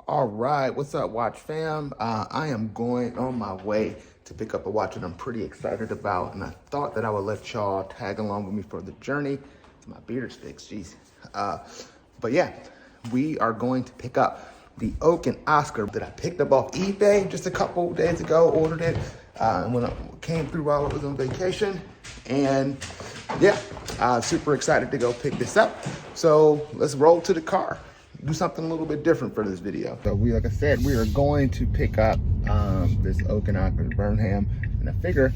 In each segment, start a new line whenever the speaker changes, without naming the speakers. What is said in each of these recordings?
All right, what's up, watch fam? I am going on my way to pick up a watch that I'm pretty excited about, and I thought that I would let y'all tag along with me for the journey. It's my beater sticks, jeez. But yeah, we are going to pick up the Oak and Oscar that I picked up off eBay just a couple days ago, ordered it when I came through while I was on vacation. And yeah, super excited to go pick this up. So let's roll to the car. Do something a little bit different for this video. So like I said, we are going to pick up this Oak and Oscar Burnham, and I figure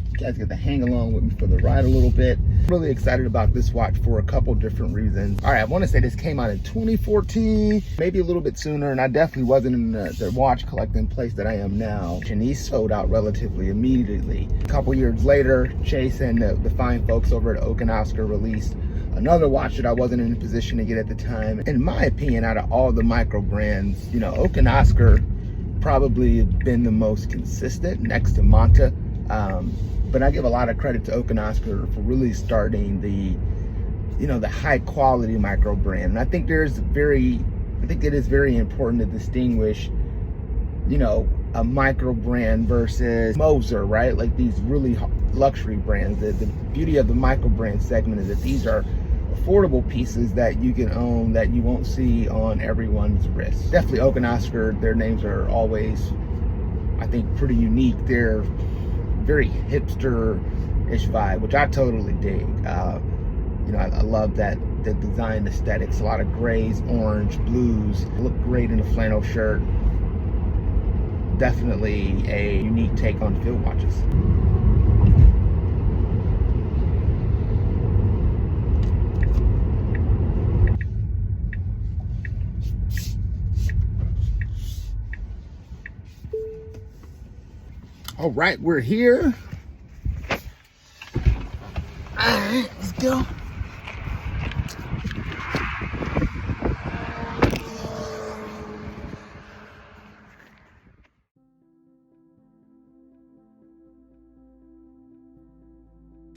you guys get to hang along with me for the ride a little bit. I'm really excited about this watch for a couple different reasons. All right, I want to say this came out in 2014, maybe a little bit sooner, and I definitely wasn't in the watch collecting place that I am now. And these sold out relatively immediately. A couple years later, Chase and the fine folks over at Oak and Oscar released another watch that I wasn't in a position to get at the time. In my opinion, out of all the micro brands, you know, Oak and Oscar probably have been the most consistent next to Manta. But I give a lot of credit to Oak and Oscar for really starting the high quality micro brand. And I think it is very important to distinguish, you know, a micro brand versus Moser, right? Like these really luxury brands. The beauty of the micro brand segment is that these are affordable pieces that you can own that you won't see on everyone's wrist. Definitely Oak and Oscar, their names are always, I think, pretty unique. They're very hipster-ish vibe, which I totally dig. You know, I love that the design aesthetics, a lot of grays, orange, blues, look great in a flannel shirt. Definitely a unique take on field watches. All right, we're here. All right, let's go.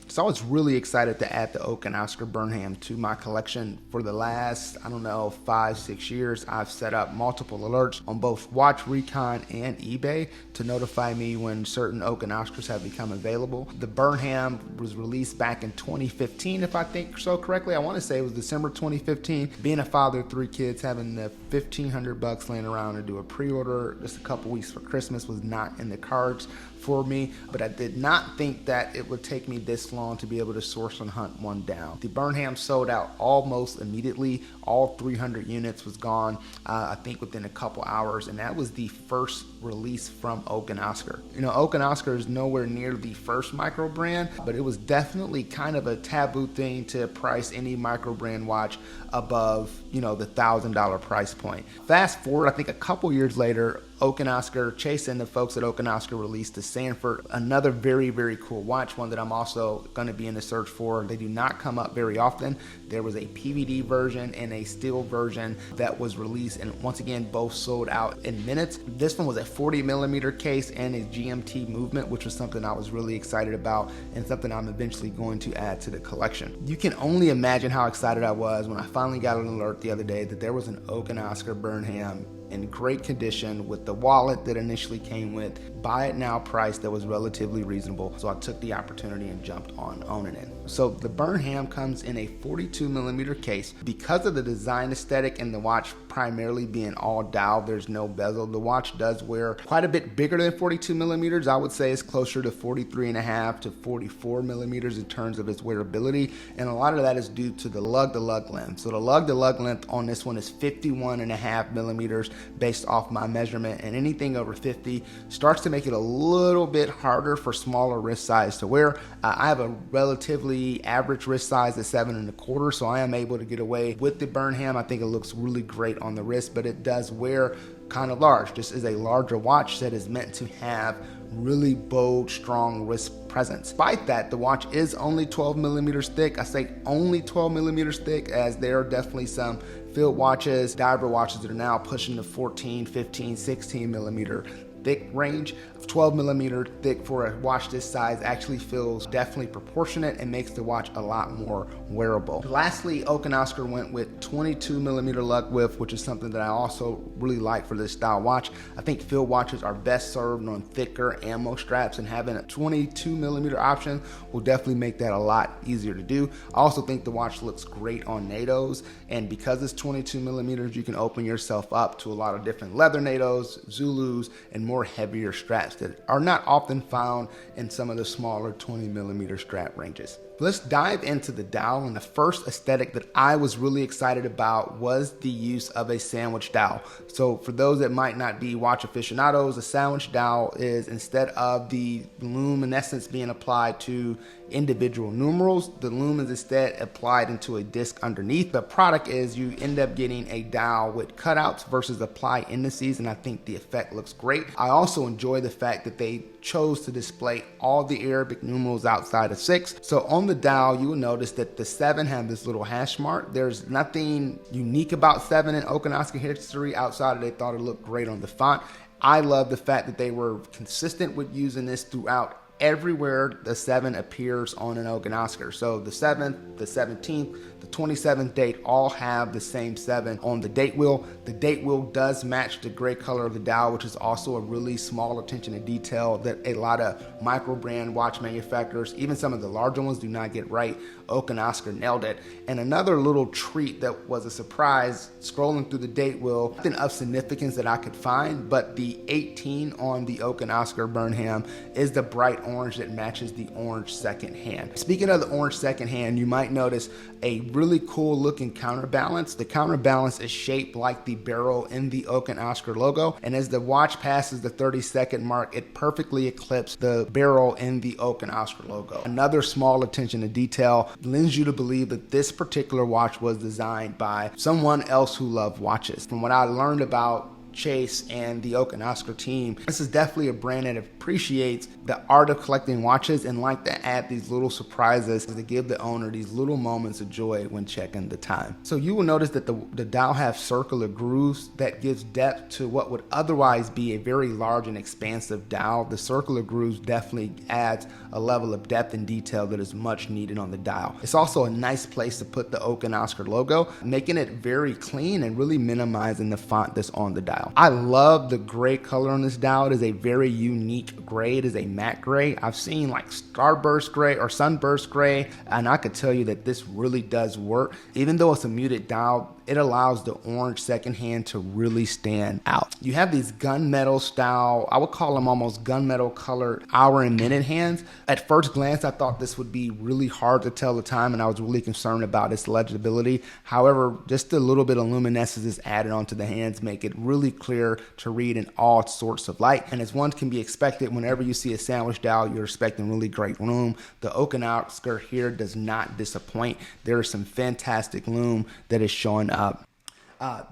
So I was really excited to add the Oak and Oscar Burnham to my collection. For the last, I don't know, 5-6 years, I've set up multiple alerts on both Watch Recon and eBay to notify me when certain Oak and Oscars have become available. The Burnham was released back in 2015, if I think so correctly. I want to say it was December 2015. Being a father of 3 kids, having the $1,500 laying around to do a pre-order just a couple weeks for Christmas was not in the cards for me, but I did not think that it would take me this long to be able to source and hunt one down. The Burnham sold out almost immediately. All 300 units was gone, I think within a couple hours, and that was the first release from Oak and Oscar. You know, Oak and Oscar is nowhere near the first micro brand, but it was definitely kind of a taboo thing to price any micro brand watch above, you know, the $1,000 price point. Fast forward, I think a couple years later, Oak and Oscar, Chase and the folks at Oak and Oscar released the Sanford, another very, very cool watch, one that I'm also going to be in the search for. They do not come up very often. There was a PVD version and a steel version that was released, and once again, both sold out in minutes. This one was a 40mm case and a GMT movement, which was something I was really excited about and something I'm eventually going to add to the collection. You can only imagine how excited I was when I finally got an alert the other day that there was an Oak and Oscar Burnham in great condition with the wallet that initially came with, buy it now price that was relatively reasonable. So I took the opportunity and jumped on owning it. So the Burnham comes in a 42mm case. Because of the design aesthetic and the watch primarily being all dial, there's no bezel. The watch does wear quite a bit bigger than 42mm. I would say it's closer to 43.5 to 44mm in terms of its wearability. And a lot of that is due to the lug-to-lug length. So the lug-to-lug length on this one is 51.5mm based off my measurement, and anything over 50 starts to make it a little bit harder for smaller wrist size to wear. I have a relatively average wrist size at 7.25, so I am able to get away with the Burnham. I think it looks really great on the wrist, but it does wear kind of large. This is a larger watch that is meant to have really bold, strong wrist presence. Despite that, the watch is only 12mm thick. I say only 12mm thick, as there are definitely some field watches, diver watches that are now pushing the 14, 15, 16mm thick range. 12 millimeter thick for a watch this size actually feels definitely proportionate and makes the watch a lot more wearable. Lastly, Oak and Oscar went with 22 millimeter lug width, which is something that I also really like for this style watch. I think field watches are best served on thicker ammo straps, and having a 22 millimeter option will definitely make that a lot easier to do. I also think the watch looks great on NATOs, and because it's 22 millimeters, you can open yourself up to a lot of different leather NATOs, Zulus, and more heavier straps that are not often found in some of the smaller 20 millimeter strap ranges. Let's dive into the dial, and the first aesthetic that I was really excited about was the use of a sandwich dial. So for those that might not be watch aficionados, a sandwich dial is, instead of the luminescence being applied to individual numerals, the lumen is instead applied into a disc underneath. The product is you end up getting a dial with cutouts versus apply indices, and I think the effect looks great. I also enjoy the fact that they chose to display all the Arabic numerals outside of 6. So on the dial, you will notice that the 7 have this little hash mark. There's nothing unique about 7 in Oak and Oscar history outside of they thought it looked great on the font. I love the fact that they were consistent with using this throughout everywhere the 7 appears on an Oak and Oscar. So the 7th, the 17th, the 27th date all have the same 7 on the date wheel. The date wheel does match the gray color of the dial, which is also a really small attention to detail that a lot of micro brand watch manufacturers, even some of the larger ones, do not get right. Oak and Oscar nailed it. And another little treat that was a surprise, scrolling through the date wheel, nothing of significance that I could find, but the 18 on the Oak and Oscar Burnham is the bright orange that matches the orange second hand. Speaking of the orange second hand, you might notice a really cool looking counterbalance. The counterbalance is shaped like the barrel in the Oak and Oscar logo, and as the watch passes the 30-second mark, it perfectly eclipses the barrel in the Oak and Oscar logo. Another small attention to detail lends you to believe that this particular watch was designed by someone else who loved watches. From what I learned about Chase and the Oak and Oscar team, this is definitely a brand that appreciates the art of collecting watches and like to add these little surprises to give the owner these little moments of joy when checking the time. So you will notice that the dial has circular grooves that gives depth to what would otherwise be a very large and expansive dial. The circular grooves definitely adds a level of depth and detail that is much needed on the dial. It's also a nice place to put the Oak and Oscar logo, making it very clean and really minimizing the font that's on the dial. I love the gray color on this dial. It is a very unique gray. It is a matte gray. I've seen like starburst gray or sunburst gray, and I could tell you that this really does work. Even though it's a muted dial, it allows the orange second hand to really stand out. You have these gunmetal style, I would call them almost gunmetal colored hour and minute hands. At first glance, I thought this would be really hard to tell the time, and I was really concerned about its legibility. However, just a little bit of luminescence is added onto the hands, make it really clear to read in all sorts of light. And as one can be expected, whenever you see a sandwich dial, you're expecting really great lume. The Oak and Oscar here does not disappoint. There is some fantastic lume that is showing up.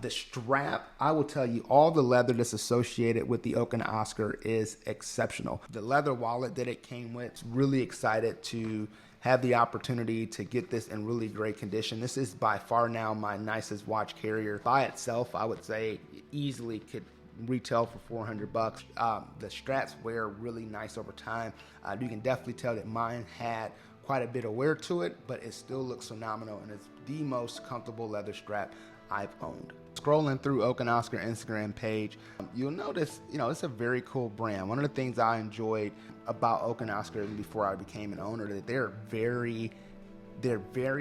The strap, I will tell you, all the leather that's associated with the Oak and Oscar is exceptional. The leather wallet that it came with, really excited to have the opportunity to get this in really great condition. This is by far now my nicest watch carrier. By itself, I would say easily could retail for 400 bucks. The straps wear really nice over time. You can definitely tell that mine had quite a bit of wear to it, but it still looks phenomenal, and it's the most comfortable leather strap I've owned. Scrolling through Oak and Oscar Instagram page, you'll notice, it's a very cool brand. One of the things I enjoyed about Oak and Oscar before I became an owner, that they're very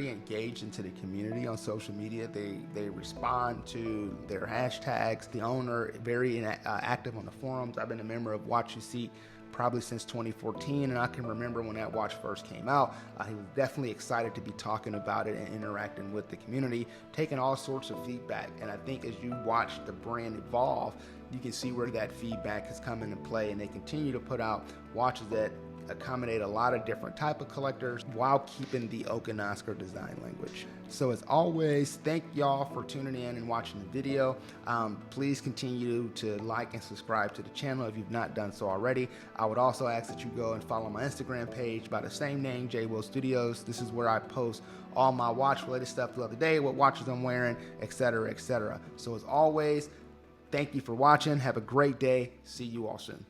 engaged into the community on social media. They respond to their hashtags. The owner very active on the forums. I've been a member of Watch You Seek probably since 2014, and I can remember when that watch first came out. He was definitely excited to be talking about it and interacting with the community, taking all sorts of feedback. And I think as you watch the brand evolve, you can see where that feedback has come into play, and they continue to put out watches that accommodate a lot of different type of collectors while keeping the Oak and Oscar design language. So as always, thank y'all for tuning in and watching the video. Please continue to like and subscribe to the channel if you've not done so already. I would also ask that you go and follow my Instagram page by the same name, J Will Studios. This is where I post all my watch related stuff throughout the day, what watches I'm wearing, etc., etc. So as always, Thank you for watching. Have a great day. See you all soon.